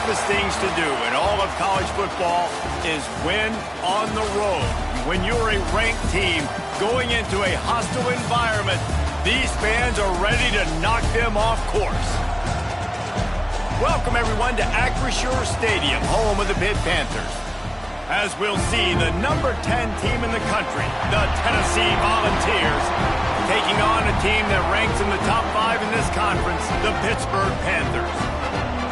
toughest things to do in all of college football is win on the road. When you're a ranked team going into a hostile environment, these fans are ready to knock them off course. Welcome, everyone, to Acrisure Stadium, home of the Pitt Panthers. As we'll see, the number 10 team in the country, the Tennessee Volunteers, taking on a team that ranks in the top 5 in this conference, the Pittsburgh Panthers.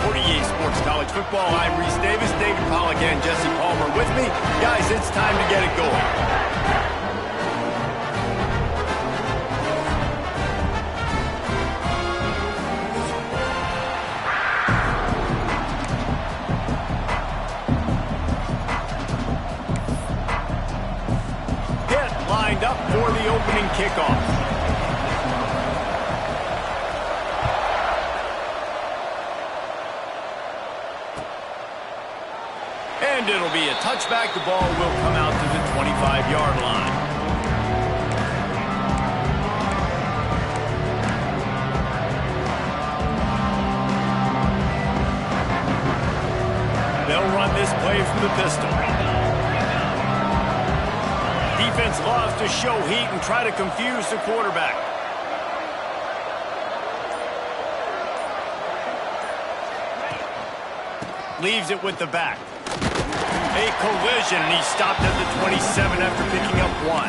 For EA Sports College Football, I'm Reese Davis, David Pollack, and Jesse Palmer with me. Guys, it's time to get it going. Pitt lined up for the opening kickoff. And it'll be a touchback. The ball will come out to the 25-yard line. They'll run this play from the pistol. Defense loves to show heat and try to confuse the quarterback. Leaves it with the back. A collision, and he stopped at the 27 after picking up 1.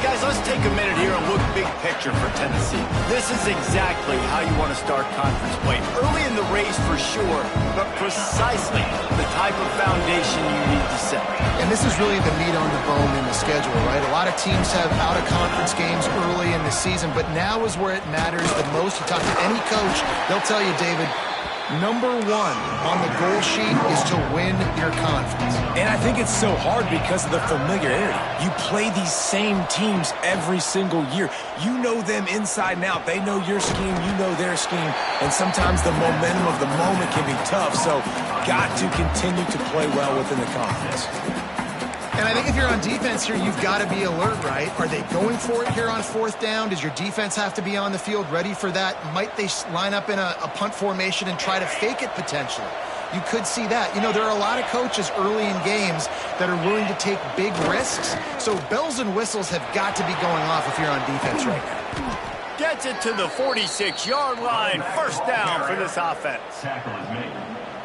Guys, let's take a minute here and look big picture for Tennessee. This is exactly how you want to start conference play. Early in the race for sure, but precisely the type of foundation you need to set. And this is really the meat on the bone in the schedule, right? A lot of teams have out-of-conference games early in the season, but now is where it matters the most. You talk to any coach, they'll tell you, David, number 1 on the goal sheet is to win your conference. And I think it's so hard because of the familiarity. You play these same teams every single year. You know them inside and out. They know your scheme, you know their scheme, and sometimes the momentum of the moment can be tough, so got to continue to play well within the conference. And I think if you're on defense here, you've got to be alert, right? Are they going for it here on 4th down? Does your defense have to be on the field ready for that? Might they line up in a punt formation and try to fake it potentially? You could see that. You know, there are a lot of coaches early in games that are willing to take big risks. So bells and whistles have got to be going off if you're on defense right now. Gets it to the 46-yard line. First down for this offense.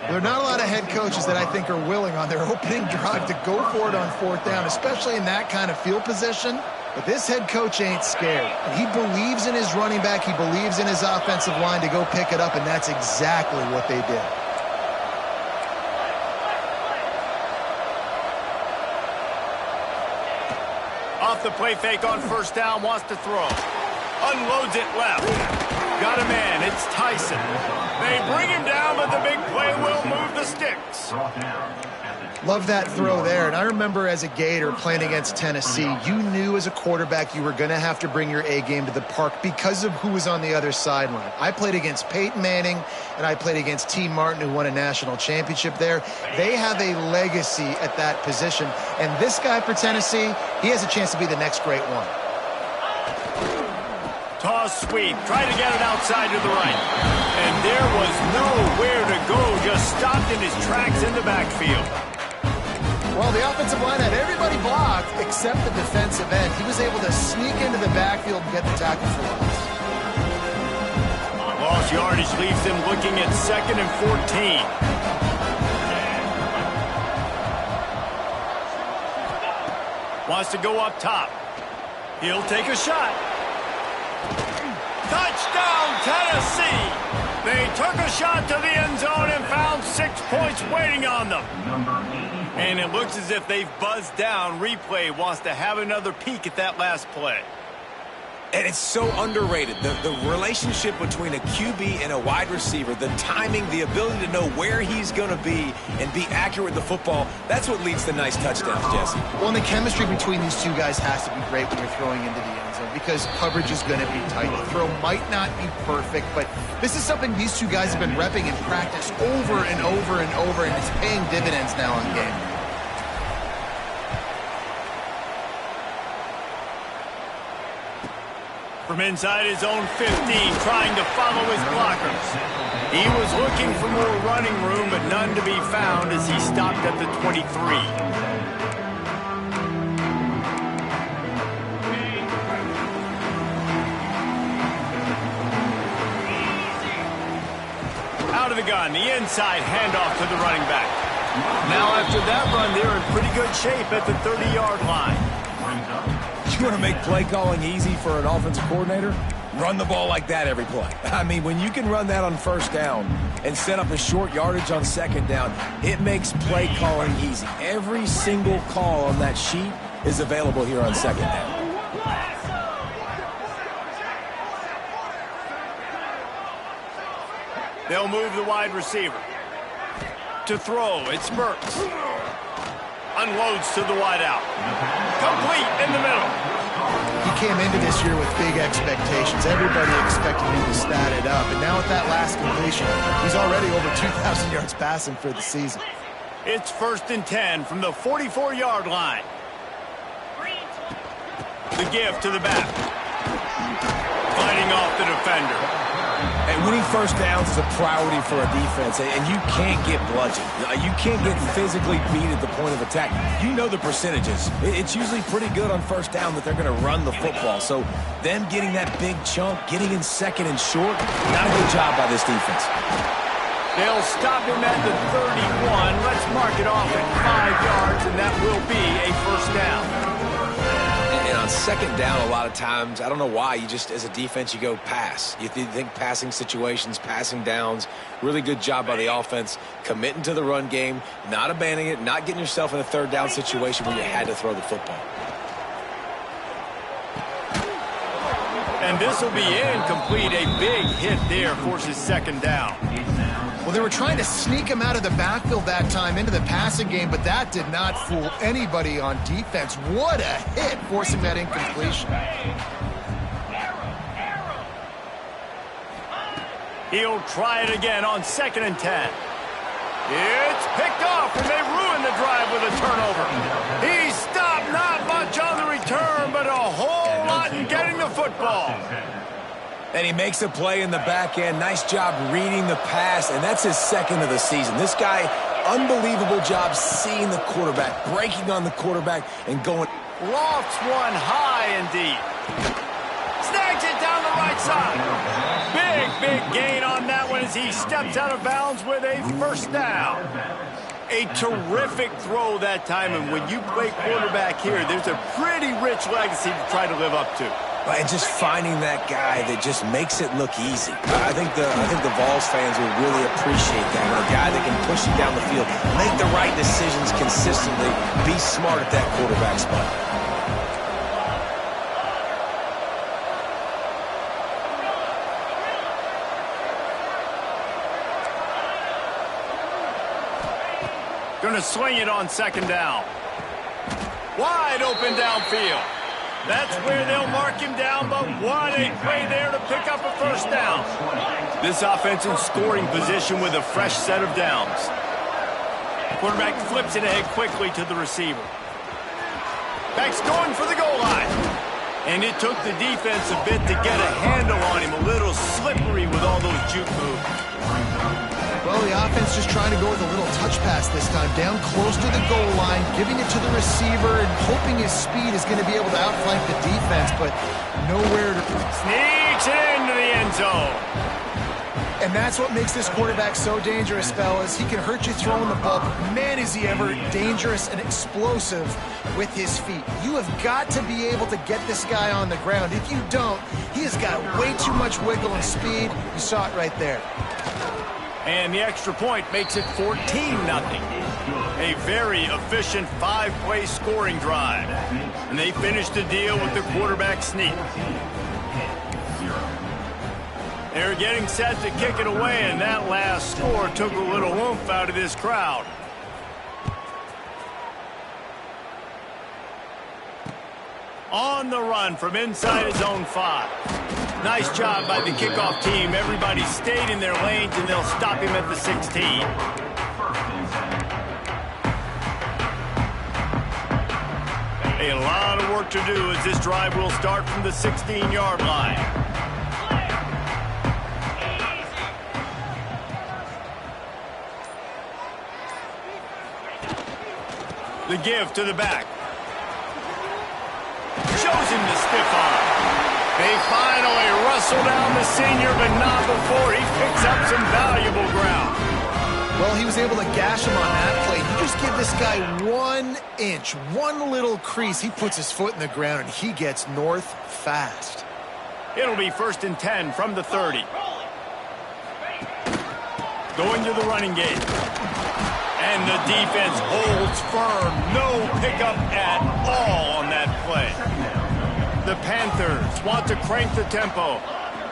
There are not a lot of head coaches that I think are willing on their opening drive to go for it on 4th down, especially in that kind of field position. But this head coach ain't scared. He believes in his running back. He believes in his offensive line to go pick it up, and that's exactly what they did. Off the play fake on 1st down, wants to throw. Unloads it left. Got a man, it's Tyson. They bring him down, but the big play will move the sticks. Love that throw there. And I remember as a Gator playing against Tennessee, you knew as a quarterback you were going to have to bring your A game to the park because of who was on the other sideline. I played against Peyton Manning, and I played against T. Martin, who won a national championship there. They have a legacy at that position. And this guy for Tennessee, he has a chance to be the next great one. Toss sweep, try to get it outside to the right. And there was nowhere to go, just stopped in his tracks in the backfield. Well, the offensive line had everybody blocked except the defensive end. He was able to sneak into the backfield and get the tackle for loss. Lost yardage leaves them looking at 2nd and 14. Wants to go up top. He'll take a shot. Touchdown, Tennessee! They took a shot to the end zone and found 6 points waiting on them. And it looks as if they've buzzed down. Replay wants to have another peek at that last play. And it's so underrated. The relationship between a QB and a wide receiver, the timing, the ability to know where he's going to be and be accurate with the football, that's what leads to nice touchdowns, Jesse. Well, and the chemistry between these two guys has to be great when you're throwing into the end zone because coverage is going to be tight. The throw might not be perfect, but this is something these two guys have been repping in practice over and over and over, and it's paying dividends now on game. From inside his own 15, trying to follow his blockers. He was looking for more running room, but none to be found as he stopped at the 23. Out of the gun, the inside handoff to the running back. Now after that run, they're in pretty good shape at the 30-yard line. You want to make play calling easy for an offensive coordinator? Run the ball like that every play. I mean, when you can run that on first down and set up a short yardage on second down, it makes play calling easy. Every single call on that sheet is available here on second down. They'll move the wide receiver. To throw, it's Mertz. Unloads to the wide out. Complete in the middle. He came into this year with big expectations. Everybody expected him to stat it up. And now with that last completion, he's already over 2,000 yards passing for the season. It's 1st and 10 from the 44-yard line. The give to the back. Fighting off the defender. And winning first downs is a priority for a defense, and you can't get bludgeoned. You can't get physically beat at the point of attack. You know the percentages. It's usually pretty good on first down that they're going to run the football. So them getting that big chunk, getting in second and short, not a good job by this defense. They'll stop him at the 31. Let's mark it off at 5 yards, and that will be a first down. And on second down, a lot of times, I don't know why, you just, as a defense, you go pass. You think passing situations, passing downs, really good job by the offense, committing to the run game, not abandoning it, not getting yourself in a third down situation where you had to throw the football. And this will be incomplete. A big hit there forces second down. Well, they were trying to sneak him out of the backfield that time into the passing game, but that did not fool anybody on defense. What a hit, forcing that incompletion. He'll try it again on 2nd and 10. It's picked off, and they ruin the drive with a turnover. He stopped, not much on the return, but a whole lot in getting the football. And he makes a play in the back end. Nice job reading the pass, and that's his second of the season. This guy, unbelievable job seeing the quarterback, breaking on the quarterback, and going. Lofts one high and deep. Snags it down the right side. Big gain on that one as he steps out of bounds with a first down. A terrific throw that time, and when you play quarterback here, there's a pretty rich legacy to try to live up to. And just finding that guy that just makes it look easy. I think the Vols fans would really appreciate that. A guy that can push you down the field, make the right decisions consistently, be smart at that quarterback spot. Going to swing it on 2nd down. Wide open downfield. That's where they'll mark him down, but what a play there to pick up a first down. This offense in scoring position with a fresh set of downs. Quarterback flips it ahead quickly to the receiver. Back's going for the goal line. And it took the defense a bit to get a handle on him, a little slippery with all those juke moves. Well, the offense just trying to go with a little touch pass this time, down close to the goal line, giving it to the receiver and hoping his speed is going to be able to outflank the defense, but nowhere to... Sneaks it into the end zone. And that's what makes this quarterback so dangerous, fellas. He can hurt you throwing the ball, but man, is he ever dangerous and explosive with his feet. You have got to be able to get this guy on the ground. If you don't, he has got way too much wiggle and speed. You saw it right there. And the extra point makes it 14-0. A very efficient 5-play scoring drive. And they finish the deal with the quarterback sneak. They're getting set to kick it away, and that last score took a little oomph out of this crowd. On the run from inside his own 5. Nice job by the kickoff team. Everybody stayed in their lanes, and they'll stop him at the 16. A A lot of work to do as this drive will start from the 16-yard line. The give to the back. Shows him the stiff arm. They finally wrestle down the senior, but not before he picks up some valuable ground. Well, he was able to gash him on that play. You just give this guy 1 inch, one little crease, he puts his foot in the ground, and he gets north fast. It'll be 1st and 10 from the 30. Going to the running game. And the defense holds firm. No pickup at all on that play. The Panthers want to crank the tempo.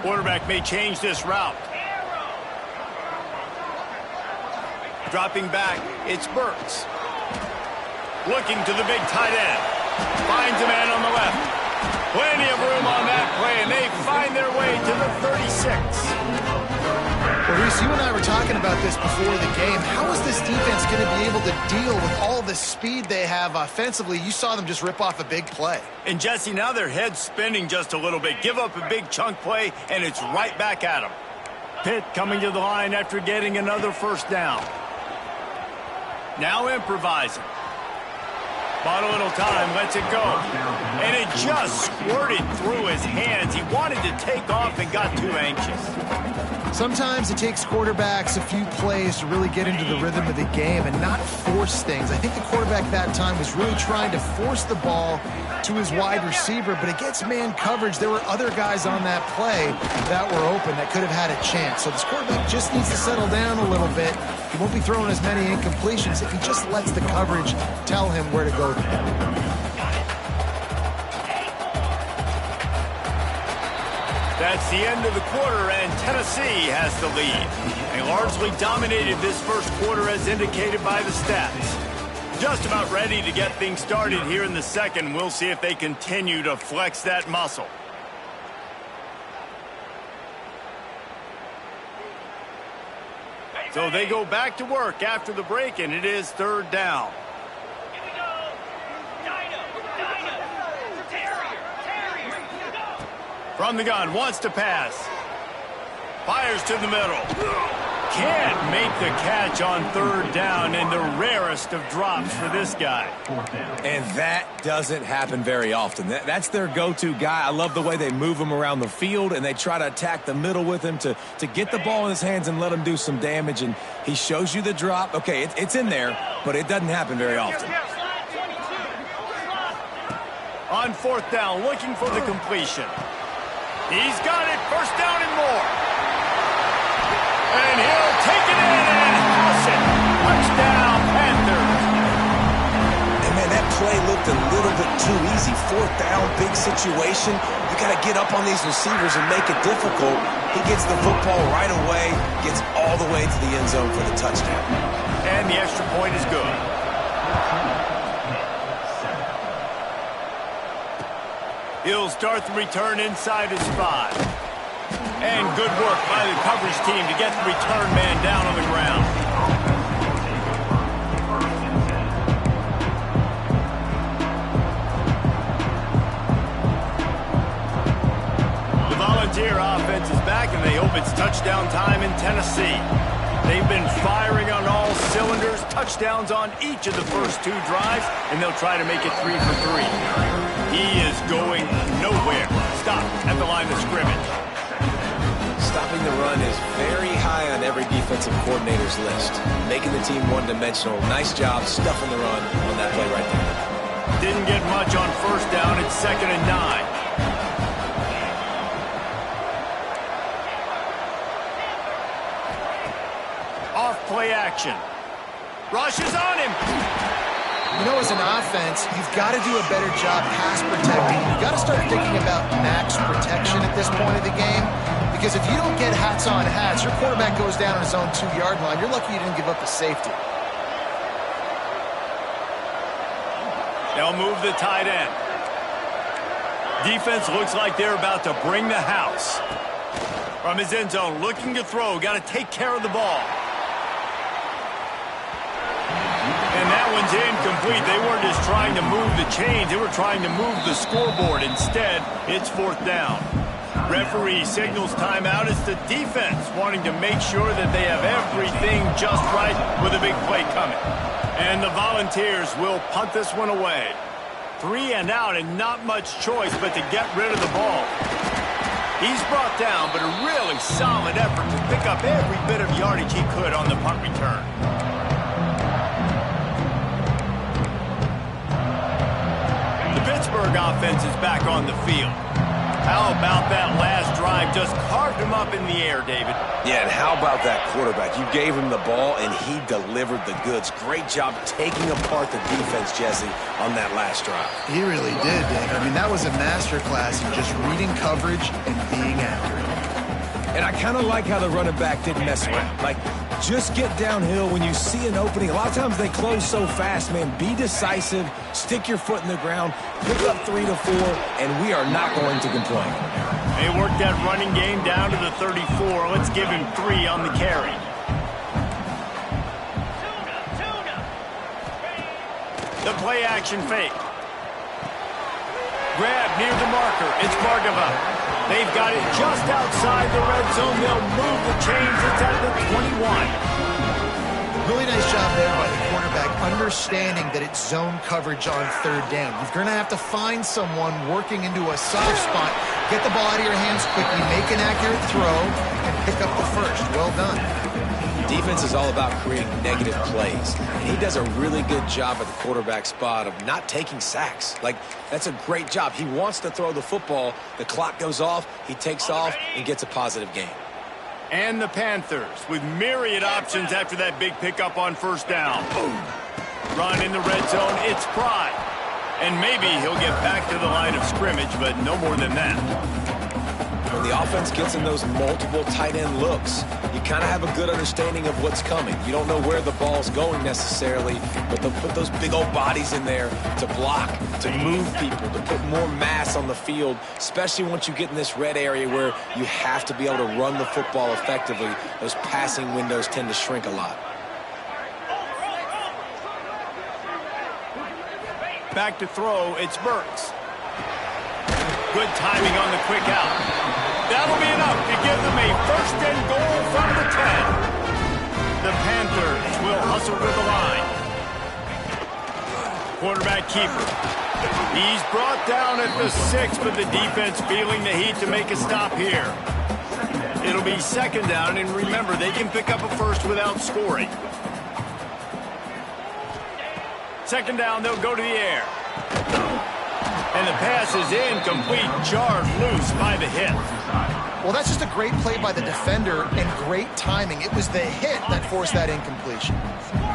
Quarterback may change this route. Dropping back, it's Burks. Looking to the big tight end. Finds a man on the left. Plenty of room on that play, and they find their way to the 36. Well, Reese, you and I were talking about this before the game. How is this defense going to be able to deal with all the speed they have offensively? You saw them just rip off a big play. And, Jesse, now their head's spinning just a little bit. Give up a big chunk play, and it's right back at them. Pitt coming to the line after getting another 1st down. Now improvising. Bought a little time, lets it go. And it just squirted through his hands. He wanted to take off and got too anxious. Sometimes it takes quarterbacks a few plays to really get into the rhythm of the game and not force things. I think the quarterback that time was really trying to force the ball to his wide receiver, but against man coverage, there were other guys on that play that were open that could have had a chance. So this quarterback just needs to settle down a little bit. He won't be throwing as many incompletions if he just lets the coverage tell him where to go. That's the end of the quarter, and Tennessee has the lead. They largely dominated this first quarter as indicated by the stats. Just about ready to get things started here in the second. We'll see if they continue to flex that muscle. So they go back to work after the break, and it is 3rd down. From the gun, wants to pass. Fires to the middle. Can't make the catch on 3rd down, and the rarest of drops for this guy. And that doesn't happen very often. That's their go-to guy. I love the way they move him around the field, and they try to attack the middle with him to get the ball in his hands and let him do some damage. And he shows you the drop. Okay, it's in there, but it doesn't happen very often. On 4th down, looking for the completion. He's got it, 1st down and more. And he'll take it in and house it. Touchdown, Panthers. And man, that play looked a little bit too easy. 4th down, big situation. You got to get up on these receivers and make it difficult. He gets the football right away, gets all the way to the end zone for the touchdown. And the extra point is good. He'll start the return inside his 5. And good work by the coverage team to get the return man down on the ground. The Volunteer offense is back, and they hope it's touchdown time in Tennessee. They've been firing on all cylinders, touchdowns on each of the first 2 drives, and they'll try to make it 3 for 3. He is going nowhere. Stop at the line of scrimmage. Stopping the run is very high on every defensive coordinator's list. Making the team one-dimensional. Nice job stuffing the run on that play right there. Didn't get much on 1st down. It's 2nd and 9. Off play action. Rushes on him. You know, as an offense, you've got to do a better job pass protecting. You've got to start thinking about max protection at this point of the game. Because if you don't get hats on hats, your quarterback goes down on his own 2-yard line. You're lucky you didn't give up a safety. They'll move the tight end. Defense looks like they're about to bring the house. From his end zone, looking to throw. Got to take care of the ball. And that one's incomplete. They weren't just trying to move the chains. They were trying to move the scoreboard. Instead, it's fourth down. Referee signals timeout. It's the defense wanting to make sure that they have everything just right with a big play coming. And the Volunteers will punt this one away. 3 and out and not much choice but to get rid of the ball. He's brought down, but a really solid effort to pick up every bit of yardage he could on the punt return. The Pittsburgh offense is back on the field. How about that last drive? Just carved him up in the air, David. Yeah, and how about that quarterback? You gave him the ball, and he delivered the goods. Great job taking apart the defense, Jesse, on that last drive. He really did, Dave. I mean, that was a masterclass in just reading coverage and being accurate. And I kind of like how the running back didn't mess around. Like, just get downhill when you see an opening. A lot of times they close so fast, man. Be decisive, stick your foot in the ground, pick up 3 to 4, and we are not going to complain. They worked that running game down to the 34. Let's give him 3 on the carry. The play action fake. Grab near the marker. It's Bargava. They've got it just outside the red zone. They'll move the chains. It's at the 21. Really nice job there by the quarterback, understanding that it's zone coverage on third down. You're going to have to find someone working into a soft spot, get the ball out of your hands quickly, make an accurate throw, and pick up the first. Well done. Defense is all about creating negative plays, and he does a really good job at the quarterback spot of not taking sacks. Like, that's a great job. He wants to throw the football. The clock goes off, he takes off, and gets a positive gain. And the Panthers with myriad options after that big pickup on first down. Boom. Run in the red zone, it's Pride. And maybe he'll get back to the line of scrimmage, but no more than that. When the offense gets in those multiple tight end looks, you kind of have a good understanding of what's coming. You don't know where the ball's going necessarily, but they'll put those big old bodies in there to block, to move people, to put more mass on the field, especially once you get in this red area where you have to be able to run the football effectively. Those passing windows tend to shrink a lot. Back to throw, it's Burks. Good timing on the quick out. That'll be enough to give them a first and goal from the 10. The Panthers will hustle to the line. Quarterback keeper. He's brought down at the 6, but the defense feeling the heat to make a stop here. It'll be second down, and remember, they can pick up a first without scoring. Second down, they'll go to the air. And the pass is incomplete, jarred loose by the hit. Well, that's just a great play by the defender and great timing. It was the hit that forced that incompletion.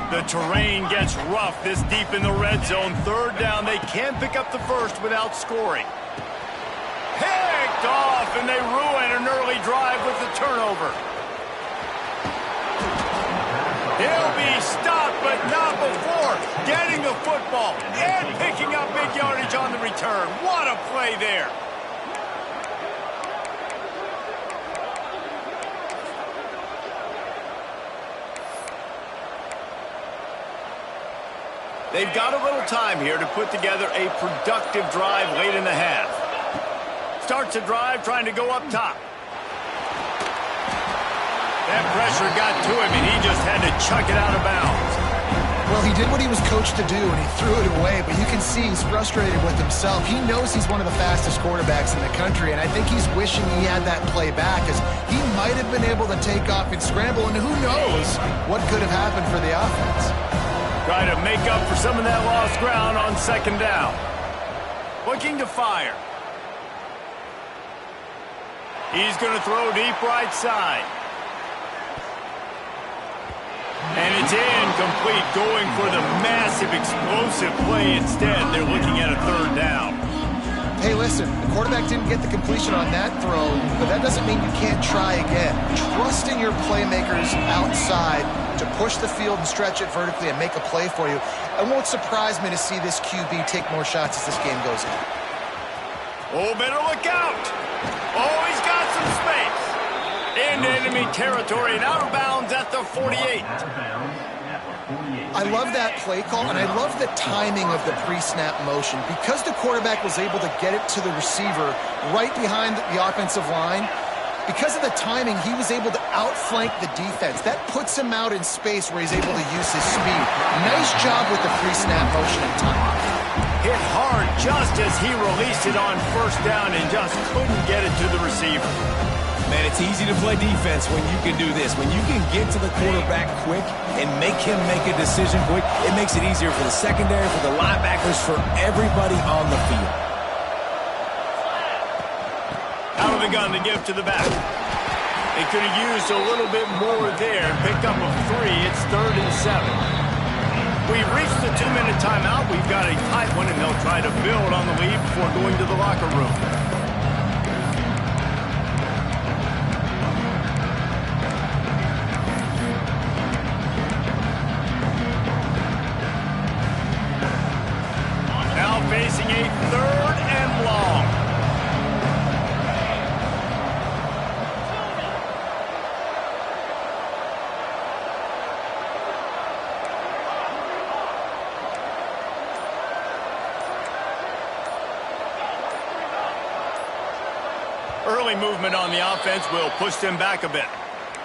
The terrain gets rough this deep in the red zone. Third down, they can pick up the first without scoring. Picked off, and they ruin an early drive with the turnover. He'll be stopped, but not before getting the football and picking up big yardage on the return. What a play there. They've got a little time here to put together a productive drive late in the half. Starts a drive trying to go up top. That pressure got to him, and he just had to chuck it out of bounds. Well, he did what he was coached to do, and he threw it away, but you can see he's frustrated with himself. He knows he's one of the fastest quarterbacks in the country, and I think he's wishing he had that play back, as he might have been able to take off and scramble, and who knows what could have happened for the offense. Try to make up for some of that lost ground on second down. Looking to fire. He's going to throw deep right side. And it's incomplete, going for the massive, explosive play instead. They're looking at a third down. Hey, listen, the quarterback didn't get the completion on that throw, but that doesn't mean you can't try again. Trust in your playmakers outside to push the field and stretch it vertically and make a play for you. It won't surprise me to see this QB take more shots as this game goes on. Oh, better look out. Oh, he's got some space. Into enemy territory and out of bounds at the 48. I love that play call, and I love the timing of the pre-snap motion. Because the quarterback was able to get it to the receiver right behind the offensive line, because of the timing, he was able to outflank the defense. That puts him out in space where he's able to use his speed. Nice job with the pre-snap motion and timing. Hit hard just as he released it on first down and just couldn't get it to the receiver. Man, it's easy to play defense when you can do this. When you can get to the quarterback quick and make him make a decision quick, it makes it easier for the secondary, for the linebackers, for everybody on the field. Out of the gun to give to the back. They could have used a little bit more there. Pick up a 3. It's 3rd and 7. We've reached the 2-minute timeout. We've got a tight one, and they'll try to build on the lead before going to the locker room. Now facing a 3rd and long. Early movement on the offense will push them back a bit.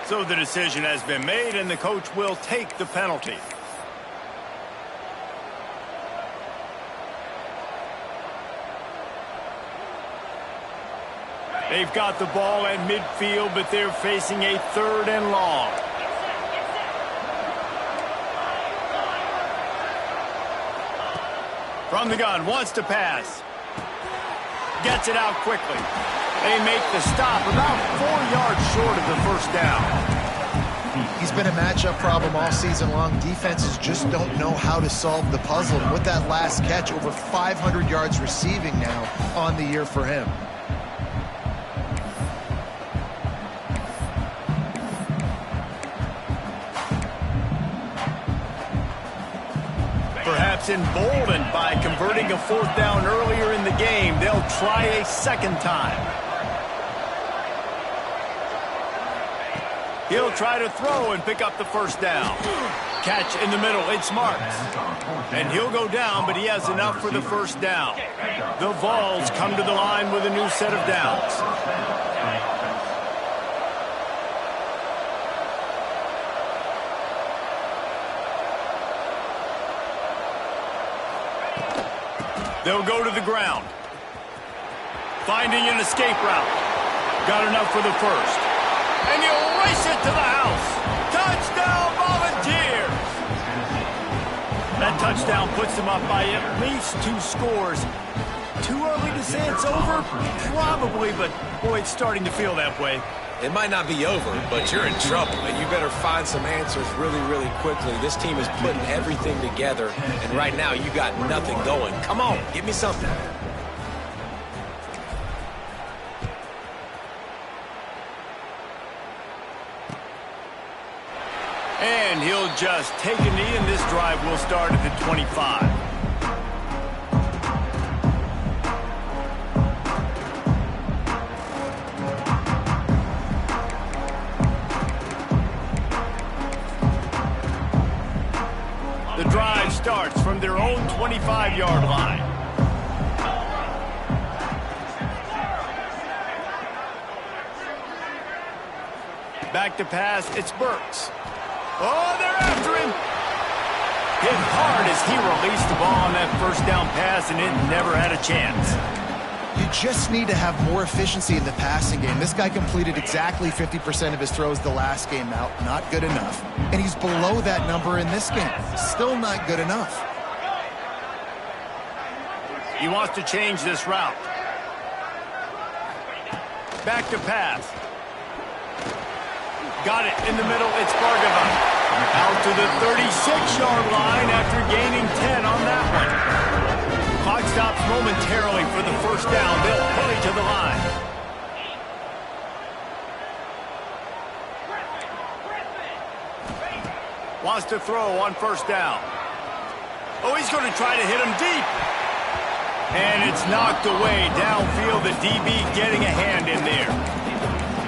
So the decision has been made, and the coach will take the penalty. They've got the ball at midfield, but they're facing a 3rd and long. From the gun, wants to pass. Gets it out quickly. They make the stop about 4 yards short of the first down. He's been a matchup problem all season long. Defenses just don't know how to solve the puzzle. And with that last catch, over 500 yards receiving now on the year for him. Perhaps emboldened by converting a 4th down earlier in the game, they'll try a 2nd time. He'll try to throw and pick up the first down. Catch in the middle, it's marked. And he'll go down, but he has enough for the first down. The Vols come to the line with a new set of downs. They'll go to the ground. Finding an escape route. Got enough for the first. And he'll race it to the house. Touchdown, Volunteers! That touchdown puts them up by at least 2 scores. Too early to say it's over? Probably, but boy, it's starting to feel that way. It might not be over, but you're in trouble, and you better find some answers really, really quickly. This team is putting everything together, and right now you got nothing going. Come on, give me something. And he'll just take a knee, and this drive will start at the 25. The drive starts from their own 25-yard line. Back to pass, it's Burks. Oh, they're after him. Hit hard as he released the ball on that first down pass, and it never had a chance. You just need to have more efficiency in the passing game. This guy completed exactly 50% of his throws the last game out. Not good enough. And he's below that number in this game. Still not good enough. He wants to change this route. Back to pass. Got it in the middle. It's Bargava. Out to the 36-yard line after gaining 10 on that one. Clock stops momentarily for the first down. They'll hurry to the line. Wants to throw on first down. Oh, he's going to try to hit him deep. And it's knocked away downfield. The DB getting a hand in there.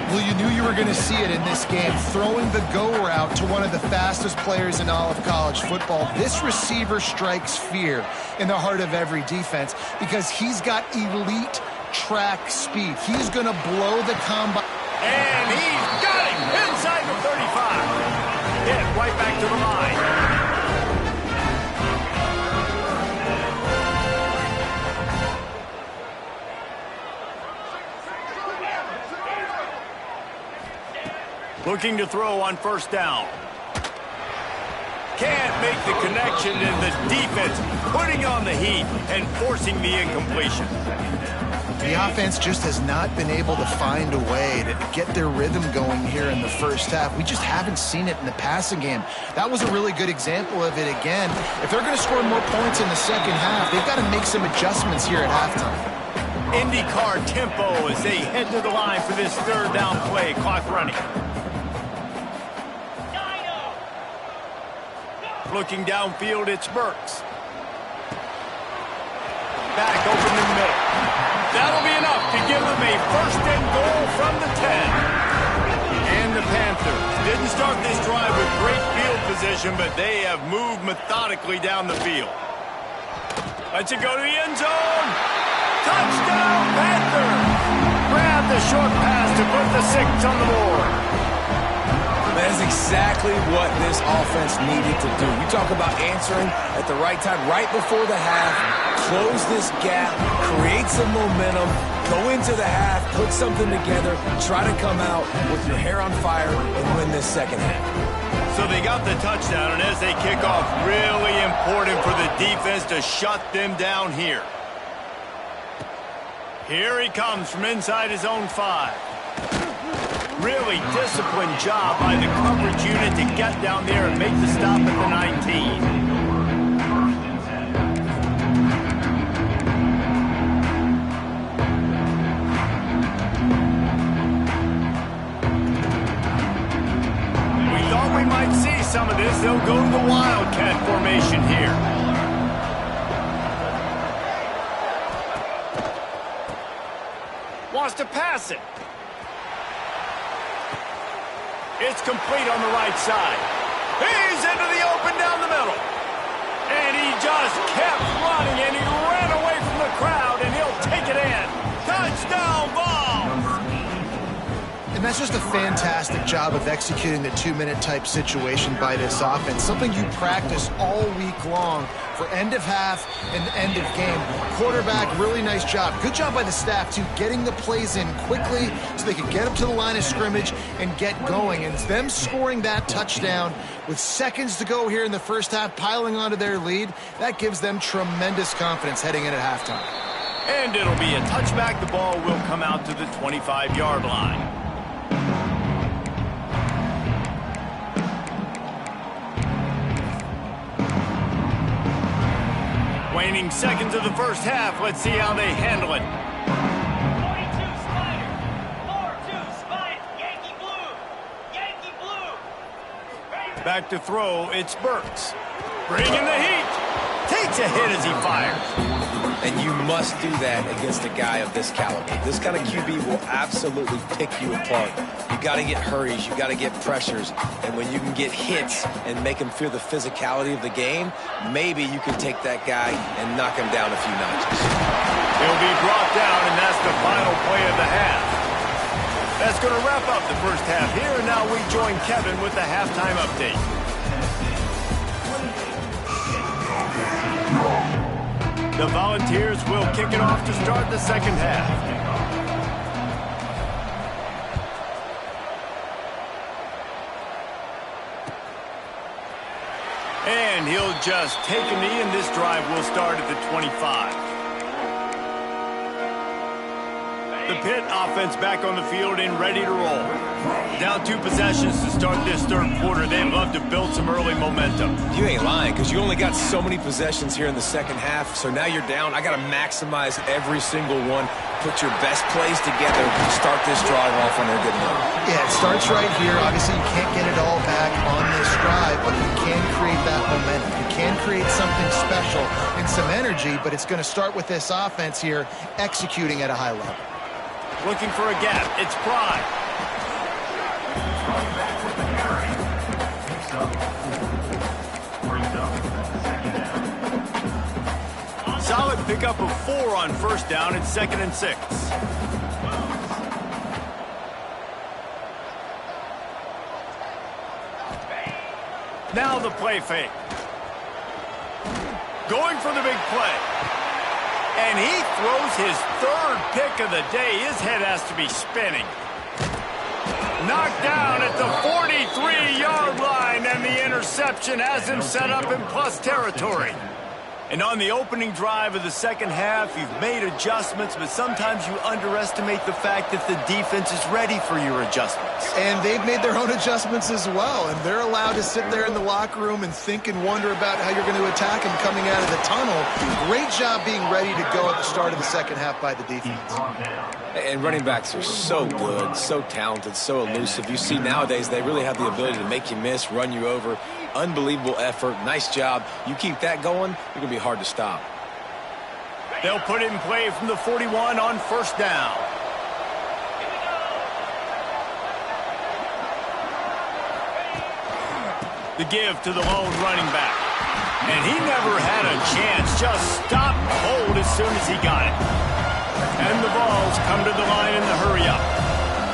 Well, you knew you were going to see it in this game, throwing the go route to one of the fastest players in all of college football. This receiver strikes fear in the heart of every defense because he's got elite track speed. He's going to blow the combine. And he's got him inside the 35. Hit right back to the line. Looking to throw on first down. Can't make the connection, and the defense putting on the heat and forcing the incompletion. The offense just has not been able to find a way to get their rhythm going here in the first half. We just haven't seen it in the passing game. That was a really good example of it again. If they're going to score more points in the second half, they've got to make some adjustments here at halftime. IndyCar tempo as they head to the line for this third down play. Clock running. Looking downfield, it's Burks. Back open in the middle. That'll be enough to give them a first and goal from the 10. And the Panthers didn't start this drive with great field position, but they have moved methodically down the field. Lets it go to the end zone. Touchdown, Panthers! Grab the short pass to put the 6 on the board. That is exactly what this offense needed to do. You talk about answering at the right time, right before the half, close this gap, create some momentum, go into the half, put something together, try to come out with your hair on fire and win this second half. So they got the touchdown, and as they kick off, really important for the defense to shut them down here. Here he comes from inside his own 5. Really disciplined job by the coverage unit to get down there and make the stop at the 19. We thought we might see some of this. They'll go to the Wildcat formation here. Wants to pass it. It's complete on the right side. He's into the open down the middle. And he just kept running, and he ran away from the crowd, and he'll take it in. Touchdown ball! And that's just a fantastic job of executing the 2-minute type situation by this offense. Something you practice all week long for end of half and end of game. Quarterback, really nice job. Good job by the staff, too, getting the plays in quickly so they could get up to the line of scrimmage and get going. And it's them scoring that touchdown with seconds to go here in the first half, piling onto their lead. That gives them tremendous confidence heading in at halftime. And it'll be a touchback. The ball will come out to the 25-yard line. Waning seconds of the first half. Let's see how they handle it. 42 Spider. 4-2 Spider. Yankee blue. Yankee blue. Back to throw. It's Burks. Bringing the heat. Takes a hit as he fires. And you must do that against a guy of this caliber. This kind of QB will absolutely pick you apart. You got to get hurries, you got to get pressures, and when you can get hits and make him feel the physicality of the game, maybe you can take that guy and knock him down a few notches. He'll be brought down, and that's the final play of the half. That's going to wrap up the first half here, and now we join Kevin with the halftime update. The Volunteers will kick it off to start the second half. And he'll just take a knee, and this drive will start at the 25. The Pitt offense back on the field and ready to roll. Down 2 possessions to start this third quarter. They'd love to build some early momentum. You ain't lying, because you only got so many possessions here in the second half, so now you're down. I got to maximize every single one. Put your best plays together. Start this drive off on a good note. Yeah, it starts right here. Obviously, you can't get it all back on this drive, but you can create that momentum. You can create something special and some energy, but it's going to start with this offense here executing at a high level. Looking for a gap. It's Pride. Solid pickup of 4 on first down and 2nd and 6. Now the play fake. Going for the big play. And he throws his 3rd pick of the day. His head has to be spinning. Knocked down at the 43-yard line, and the interception has him set up in plus territory. And on the opening drive of the second half, you've made adjustments, but sometimes you underestimate the fact that the defense is ready for your adjustments. And they've made their own adjustments as well, and they're allowed to sit there in the locker room and think and wonder about how you're going to attack them coming out of the tunnel. Great job being ready to go at the start of the second half by the defense. And running backs are so good, so talented, so elusive. You see nowadays they really have the ability to make you miss, run you over. Unbelievable effort. Nice job. You keep that going, you're going to be hard to stop. They'll put it in play from the 41 on first down. The give to the lone running back. And he never had a chance. Just stopped cold as soon as he got it. And the balls come to the line in the hurry up.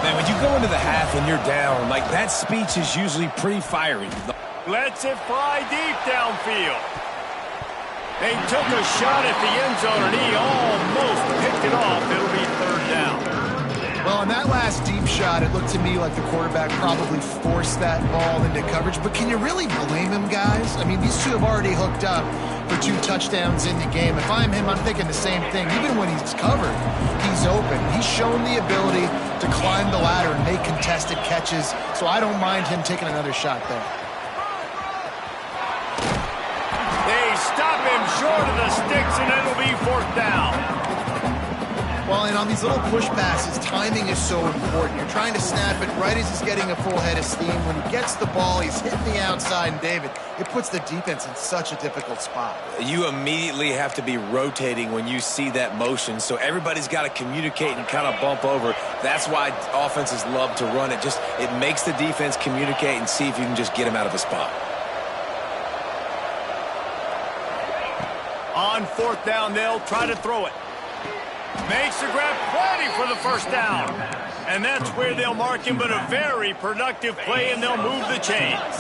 Man, when you go into the half and you're down, like that speech is usually pretty fiery. Lets it fly deep downfield. They took a shot at the end zone, and he almost picked it off. It'll be 3rd down. Well, on that last deep shot, it looked to me like the quarterback probably forced that ball into coverage. But can you really blame him, guys? I mean, these two have already hooked up for 2 touchdowns in the game. If I'm him, I'm thinking the same thing. Even when he's covered, he's open. He's shown the ability to climb the ladder and make contested catches. So I don't mind him taking another shot there. Stop him short of the sticks, and it'll be 4th down. Well, and on these little push passes, timing is so important. You're trying to snap it right as he's getting a full head of steam. When he gets the ball, he's hitting the outside, and David, it puts the defense in such a difficult spot. You immediately have to be rotating when you see that motion, so everybody's got to communicate and kind of bump over. That's why offenses love to run it. It makes the defense communicate and see if you can just get him out of a spot. On 4th down, they'll try to throw it. Makes the grab, plenty for the first down. And that's where they'll mark him, but a very productive play, and they'll move the chains.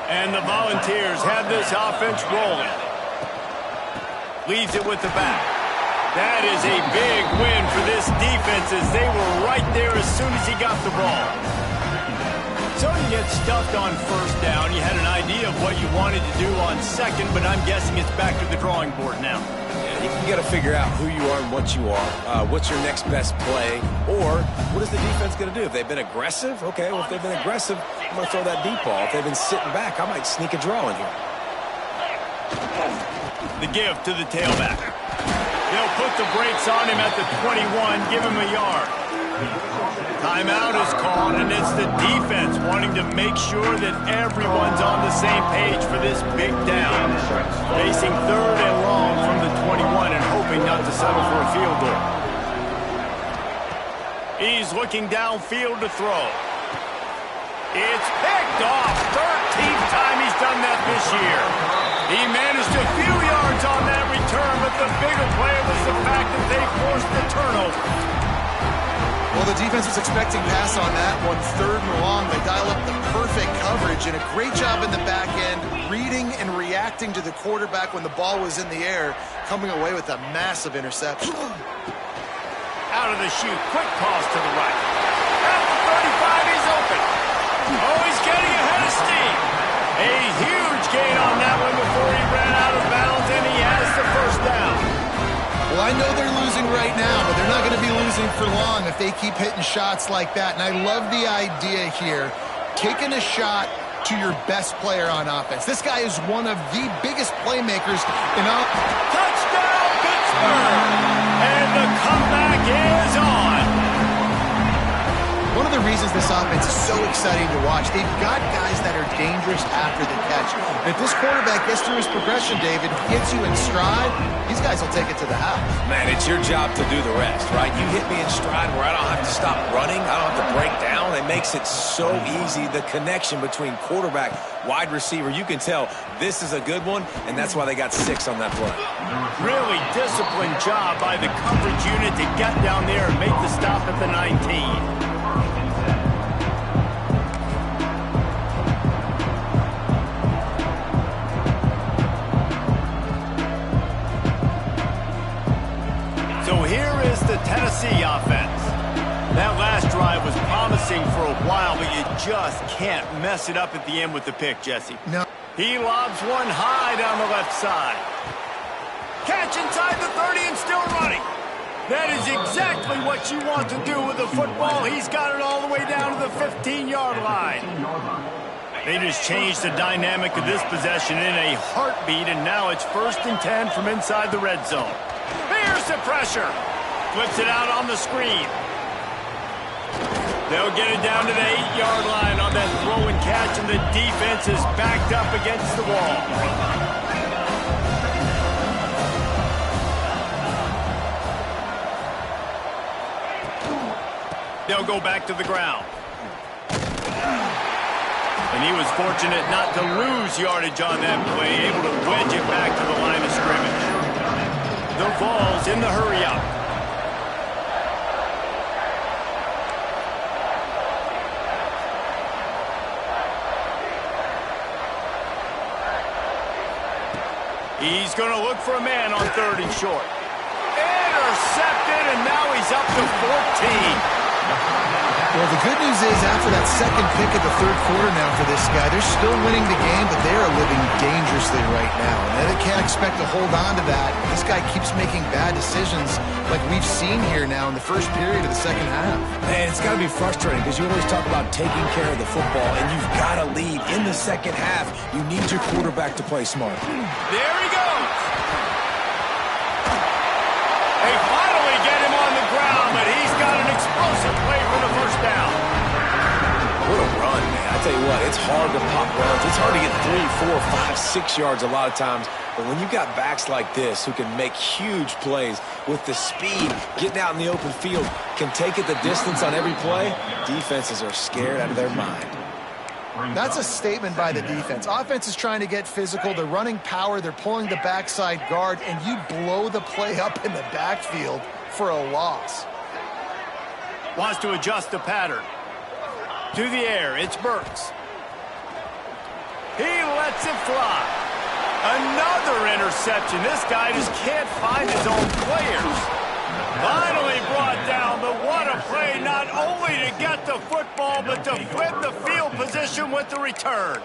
And the Volunteers have this offense rolling. Leads it with the back. That is a big win for this defense, as they were right there as soon as he got the ball. So you get stuffed on first down. You had an idea of what you wanted to do on second, but I'm guessing it's back to the drawing board now. Yeah, you got to figure out who you are and what you are. What's your next best play? Or what is the defense going to do? If they've been aggressive, okay, well, if they've been aggressive, I'm going to throw that deep ball. If they've been sitting back, I might sneak a draw in here. The give to the tailback. They'll put the brakes on him at the 21, give him a yard. Timeout is called, and it's the defense wanting to make sure that everyone's on the same page for this big down. Facing 3rd and long from the 21 and hoping not to settle for a field goal. He's looking downfield to throw. It's picked off. 13th time he's done that this year. He managed a few yards on that return, but the bigger play was the fact that they forced the turnover. Well, the defense was expecting pass on that one. 3rd and long. They dial up the perfect coverage, and a great job in the back end, reading and reacting to the quarterback when the ball was in the air, coming away with a massive interception. Out of the chute, quick toss to the right. At the 35, he's open. Oh, he's getting ahead of steam. A huge gain on that one before he ran out of bounds, and he has the first down. Well, I know they're losing right now, but they're not going to be losing for long if they keep hitting shots like that. And I love the idea here, taking a shot to your best player on offense. This guy is one of the biggest playmakers in all. Touchdown, Pittsburgh! And the comeback is on. One of the reasons this offense is so exciting to watch, they've got guys that are dangerous after the catch. And if this quarterback gets through his progression, David, gets you in stride, these guys will take it to the house. Man, it's your job to do the rest, right? You hit me in stride where I don't have to stop running. I don't have to break down. I makes it so easy. The connection between quarterback, wide receiver, you can tell this is a good one, and that's why they got 6 on that play. Really disciplined job by the coverage unit to get down there and make the stop at the 19. So here is the Tennessee offense. That last drive was promising for a while, but you just can't mess it up at the end with the pick, Jesse. No. He lobs one high down the left side. Catch inside the 30 and still running. That is exactly what you want to do with the football. He's got it all the way down to the 15-yard line. They just changed the dynamic of this possession in a heartbeat, and now it's 1st and 10 from inside the red zone. Here's the pressure. Flips it out on the screen. They'll get it down to the 8-yard line on that throw and catch, and the defense is backed up against the wall. They'll go back to the ground. And he was fortunate not to lose yardage on that play, able to wedge it back to the line of scrimmage. The Vols in the hurry-up. He's going to look for a man on 3rd and short. Intercepted, and now he's up to 14. Well, the good news is after that second pick of the 3rd quarter now for this guy, they're still winning the game, but they are living dangerously right now. And they can't expect to hold on to that. This guy keeps making bad decisions like we've seen here now in the first period of the second half. Man, it's got to be frustrating because you always talk about taking care of the football, and you've got to lead in the second half. You need your quarterback to play smart. There he goes. They finally get him on the ground, but he's got an explosive play for the first down. What a run, man. I tell you what, it's hard to pop runs. It's hard to get 3, 4, 5, 6 yards a lot of times. But when you've got backs like this who can make huge plays with the speed, getting out in the open field, can take it the distance on every play, defenses are scared out of their mind. That's a statement by the defense. Offense is trying to get physical. They're running power. They're pulling the backside guard, and you blow the play up in the backfield for a loss. Wants to adjust the pattern. To the air, it's Burks. He lets it fly. Another interception. This guy just can't find his own players. Finally brought down, but what a play, not only to get the football, but to flip the field position with the return.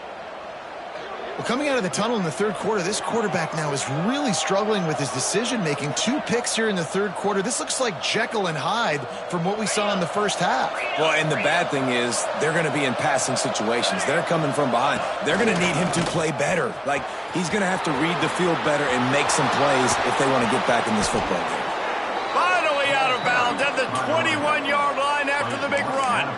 Well, coming out of the tunnel in the 3rd quarter, this quarterback now is really struggling with his decision-making. 2 picks here in the 3rd quarter. This looks like Jekyll and Hyde from what we saw in the first half. Well, and the bad thing is they're going to be in passing situations. They're coming from behind. They're going to need him to play better. Like, he's going to have to read the field better and make some plays if they want to get back in this football game. Finally out of bounds at the 21-yard line after the big run.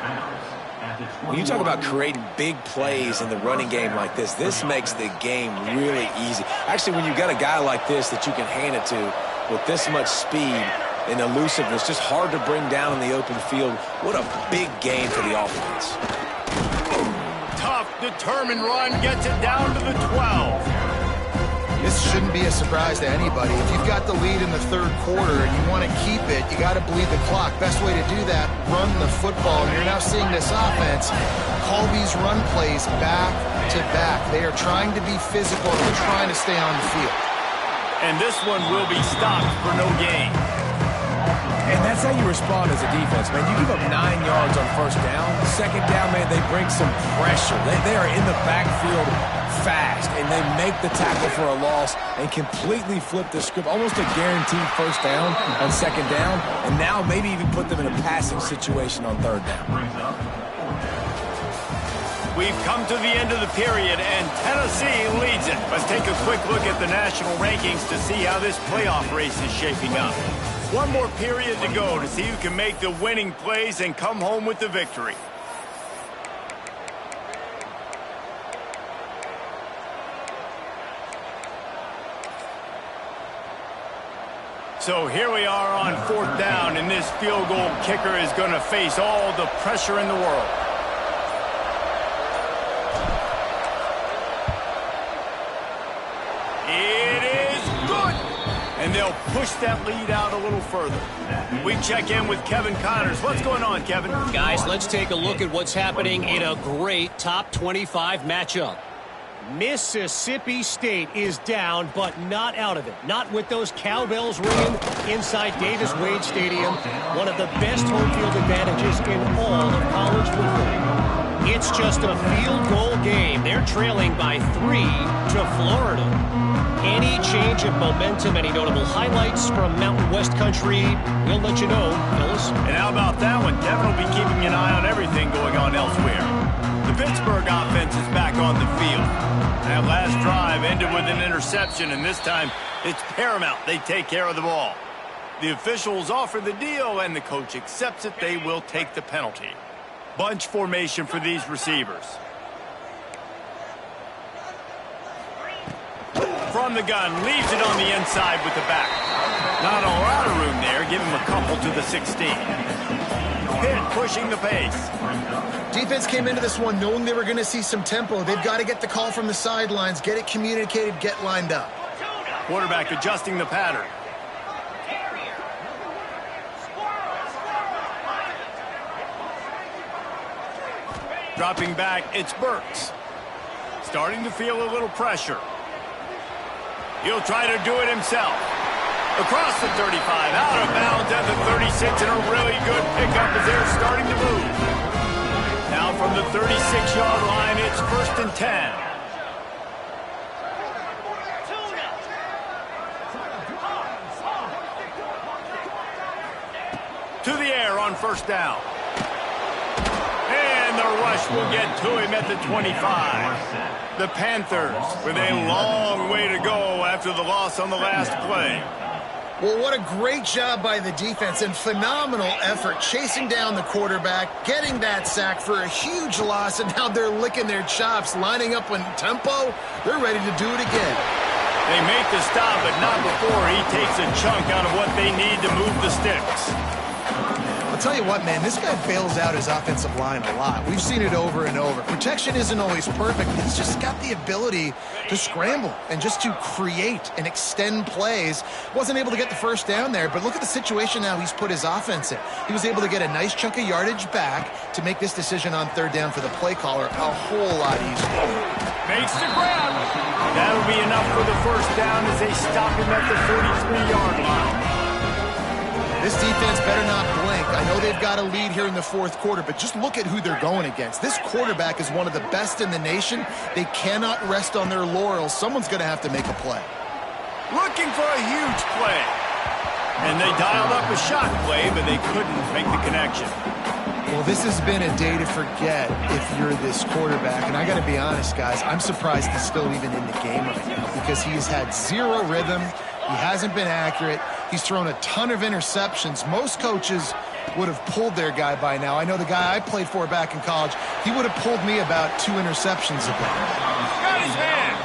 When you talk about creating big plays in the running game like this makes the game really easy. Actually, when you've got a guy like this that you can hand it to with this much speed and elusiveness, just hard to bring down in the open field, what a big game for the offense. Tough, determined run gets it down to the 12. This shouldn't be a surprise to anybody. If you've got the lead in the 3rd quarter and you want to keep it, you got to bleed the clock. Best way to do that, run the football. And you're now seeing this offense call these run plays back to back. They are trying to be physical and they're trying to stay on the field. And this one will be stopped for no gain. And that's how you respond as a defense, man. You give up 9 yards on 1st down. 2nd down, man, they bring some pressure. They are in the backfield fast, and they make the tackle for a loss and completely flip the script. Almost a guaranteed 1st down on 2nd down, and now maybe even put them in a passing situation on 3rd down. We've come to the end of the period, and Tennessee leads it. Let's take a quick look at the national rankings to see how this playoff race is shaping up. One more period to go to see who can make the winning plays and come home with the victory. So here we are on 4th down, and this field goal kicker is going to face all the pressure in the world. push that lead out a little further. We check in with Kevin Connors. What's going on, Kevin? Guys, let's take a look at what's happening in a great top 25 matchup. Mississippi State is down, but not out of it. Not with those cowbells ringing inside Davis-Wade Stadium, one of the best home field advantages in all of college football. It's just a field goal game. They're trailing by 3 to Florida. Any change of momentum, any notable highlights from Mountain West Country, we'll let you know, fellas. And how about that one? Kevin will be keeping an eye on everything going on elsewhere. The Pittsburgh offense is back on the field. That last drive ended with an interception, and this time it's paramount they take care of the ball. The officials offer the deal, and the coach accepts it. They will take the penalty. Bunch formation for these receivers. From the gun, leaves it on the inside with the back. Not a lot of room there. Give him a couple to the 16. Pitt pushing the pace. Defense came into this one knowing they were going to see some tempo. They've got to get the call from the sidelines, get it communicated, get lined up. Quarterback adjusting the pattern. Dropping back, it's Burks. Starting to feel a little pressure. He'll try to do it himself. Across the 35, out of bounds at the 36, and a really good pickup as they're starting to move. Now from the 36-yard line, it's 1st and 10. To the air on 1st down. And the rush will get to him at the 25. The Panthers with a long way to go after the loss on the last play. Well, what a great job by the defense and phenomenal effort chasing down the quarterback, getting that sack for a huge loss, and now they're licking their chops, lining up in tempo. They're ready to do it again. They make the stop, but not before he takes a chunk out of what they need to move the sticks. I'll tell you what, man, this guy bails out his offensive line a lot. We've seen it over and over. Protection isn't always perfect, but he's just got the ability to scramble and just to create and extend plays. Wasn't able to get the first down there, but look at the situation now he's put his offense in. He was able to get a nice chunk of yardage back to make this decision on 3rd down for the play caller a whole lot easier. Makes the grab. That'll be enough for the 1st down as they stop him at the 43-yard line. This defense better not blink. I know they've got a lead here in the 4th quarter, but just look at who they're going against. This quarterback is one of the best in the nation. They cannot rest on their laurels. Someone's going to have to make a play. Looking for a huge play. And they dialed up a shot play, but they couldn't make the connection. Well, this has been a day to forget if you're this quarterback. And I got to be honest, guys, I'm surprised he's still even in the game right now because he's had zero rhythm. He hasn't been accurate. He's thrown a ton of interceptions. Most coaches would have pulled their guy by now. I know the guy I played for back in college, he would have pulled me about 2 interceptions ago. Got his hand.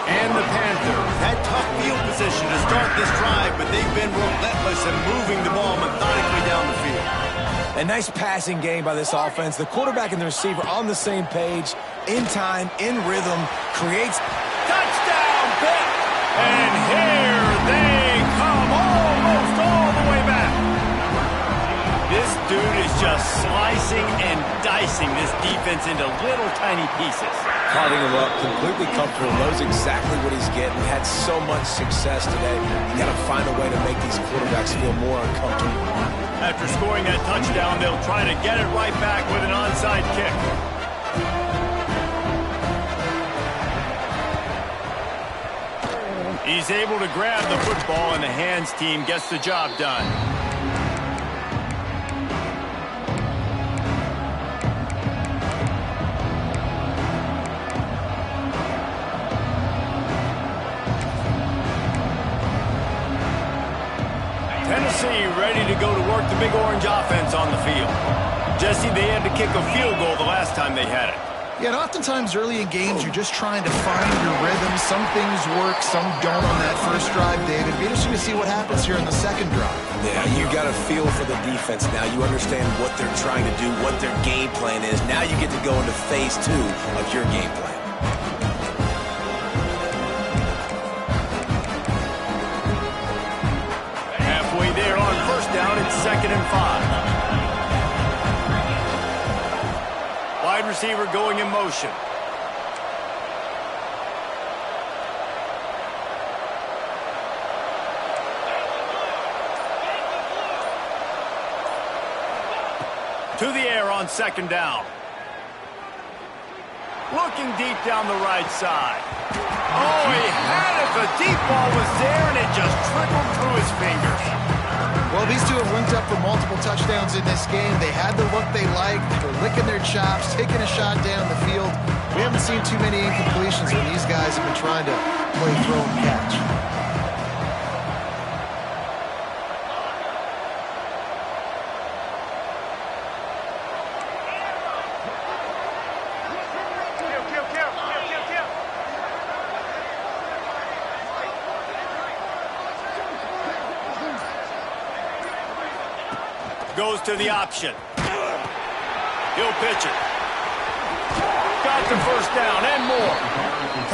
And the Panthers had tough field position to start this drive, but they've been relentless in moving the ball methodically down the field. A nice passing game by this offense. The quarterback and the receiver on the same page, in time, in rhythm, creates... Touchdown, Pitt! And here they come, almost all the way back. This dude is just slicing and dicing this defense into little tiny pieces. Carving him up, completely comfortable, knows exactly what he's getting. Had so much success today. You got to find a way to make these quarterbacks feel more uncomfortable. After scoring that touchdown, they'll try to get it right back with an onside kick. He's able to grab the football, and the hands team gets the job done. Tennessee ready to go to work the Big Orange offense on the field. Jesse, they had to kick a field goal the last time they had it. Yeah, and oftentimes early in games, you're just trying to find your rhythm. Some things work, some don't on that first drive, David. It'll be interesting to see what happens here in the second drive. Yeah, you got a feel for the defense now. You understand what they're trying to do, what their game plan is. Now you get to go into phase 2 of your game plan. and 5. Wide receiver going in motion. To the air on second down. Looking deep down the right side. Oh, he had it. The deep ball was there, and it just trickled through his fingers. Well, these two have linked up for multiple touchdowns in this game. They had the look they liked. They were licking their chops, taking a shot down the field. We haven't seen too many incompletions when these guys have been trying to play throw and catch. Goes to the option. He'll pitch it. Got the first down and more.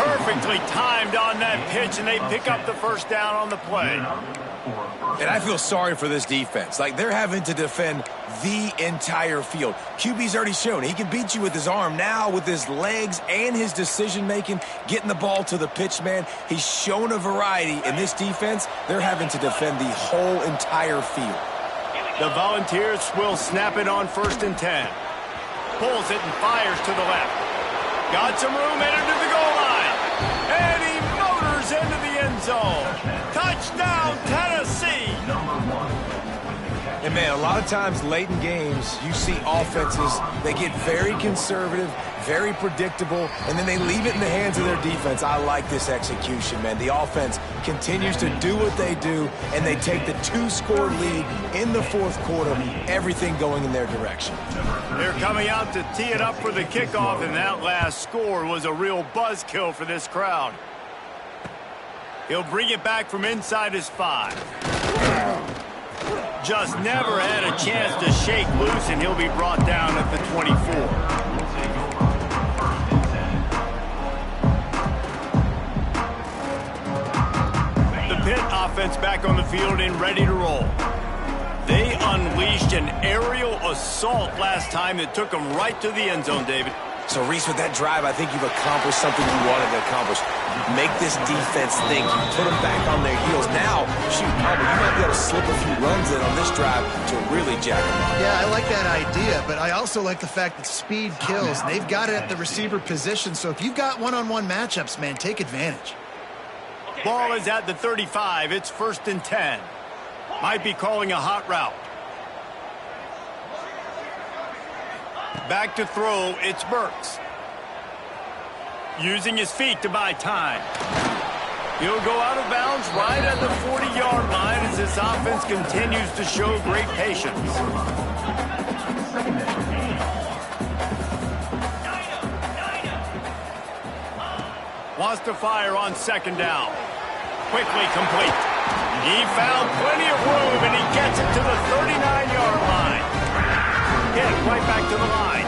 Perfectly timed on that pitch, and they pick up the first down on the play. And I feel sorry for this defense. Like, they're having to defend the entire field. QB's already shown he can beat you with his arm. Now, with his legs and his decision-making, getting the ball to the pitch man, he's shown a variety. In this defense, they're having to defend the whole entire field. The Volunteers will snap it on 1st and 10. Pulls it and fires to the left. Got some room, headed to the goal line. And he motors into the end zone. Touchdown, Tennessee. And, man, a lot of times late in games, you see offenses, they get very conservative, very predictable, and then they leave it in the hands of their defense. I like this execution, man. The offense continues to do what they do, and they take the 2-score lead in the 4th quarter, everything going in their direction. They're coming out to tee it up for the kickoff, and that last score was a real buzzkill for this crowd. He'll bring it back from inside his 5. Just never had a chance to shake loose, and he'll be brought down at the 24. The Pitt offense back on the field and ready to roll. They unleashed an aerial assault last time that took them right to the end zone, David. So, Reese, with that drive, I think you've accomplished something you wanted to accomplish. Make this defense think. You put them back on their heels. Now, shoot, Palmer, you might be able to slip a few runs in on this drive to really jack them up. Yeah, I like that idea, but I also like the fact that speed kills. They've got it at the receiver position, so if you've got one-on-one matchups, man, take advantage. Ball is at the 35. It's 1st and 10. Might be calling a hot route. Back to throw, it's Burks. Using his feet to buy time. He'll go out of bounds right at the 40-yard line as this offense continues to show great patience. Wants to fire on 2nd down. Quickly complete. He found plenty of room, and he gets it to the 39-yard line. Get it right back to the line.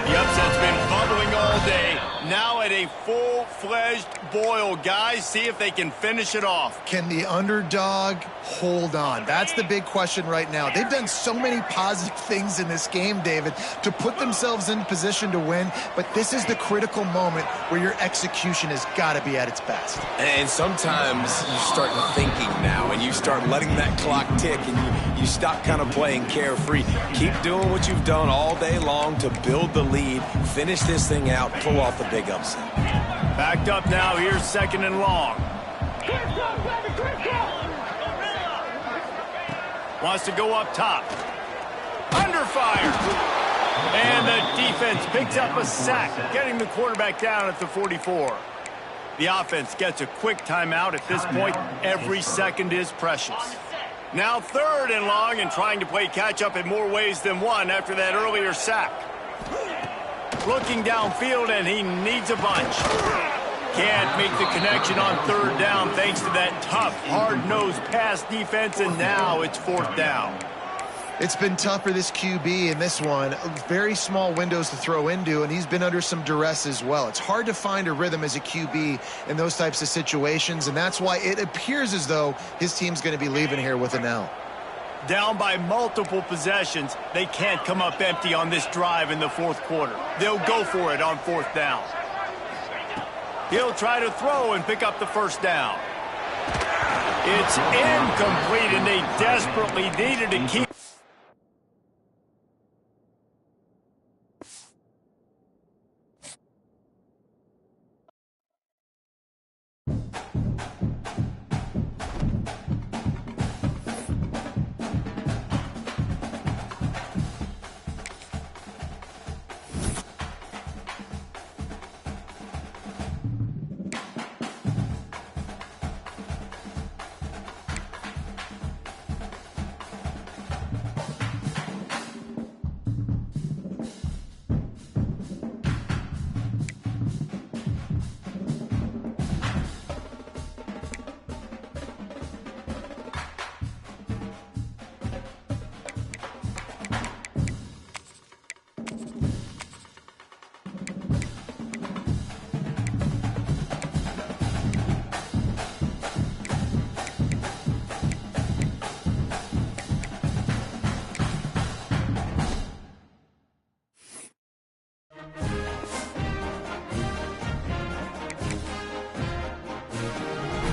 The upset's been bubbling all day. Now at a full-fledged boil. Guys, see if they can finish it off. Can the underdog hold on? That's the big question right now. They've done so many positive things in this game, David, to put themselves in position to win, but this is the critical moment where your execution has got to be at its best. And sometimes you start thinking now, and you start letting that clock tick, and you stop kind of playing carefree. Keep doing what you've done all day long to build the lead, finish this thing out, pull off the big upset. Backed up now. Here's 2nd and long. Wants to go up top. Under fire. And the defense picks up a sack, getting the quarterback down at the 44. The offense gets a quick timeout. At this point, every second is precious. Now 3rd and long, and trying to play catch-up in more ways than one after that earlier sack. Looking downfield, and he needs a bunch. Can't make the connection on 3rd down thanks to that tough, hard-nosed pass defense, and now it's 4th down. It's been tough for this QB in this one. Very small windows to throw into, and he's been under some duress as well. It's hard to find a rhythm as a QB in those types of situations, and that's why it appears as though his team's going to be leaving here with an L. Down by multiple possessions, they can't come up empty on this drive in the fourth quarter. They'll go for it on fourth down. He'll try to throw and pick up the first down. It's incomplete, and they desperately needed to keep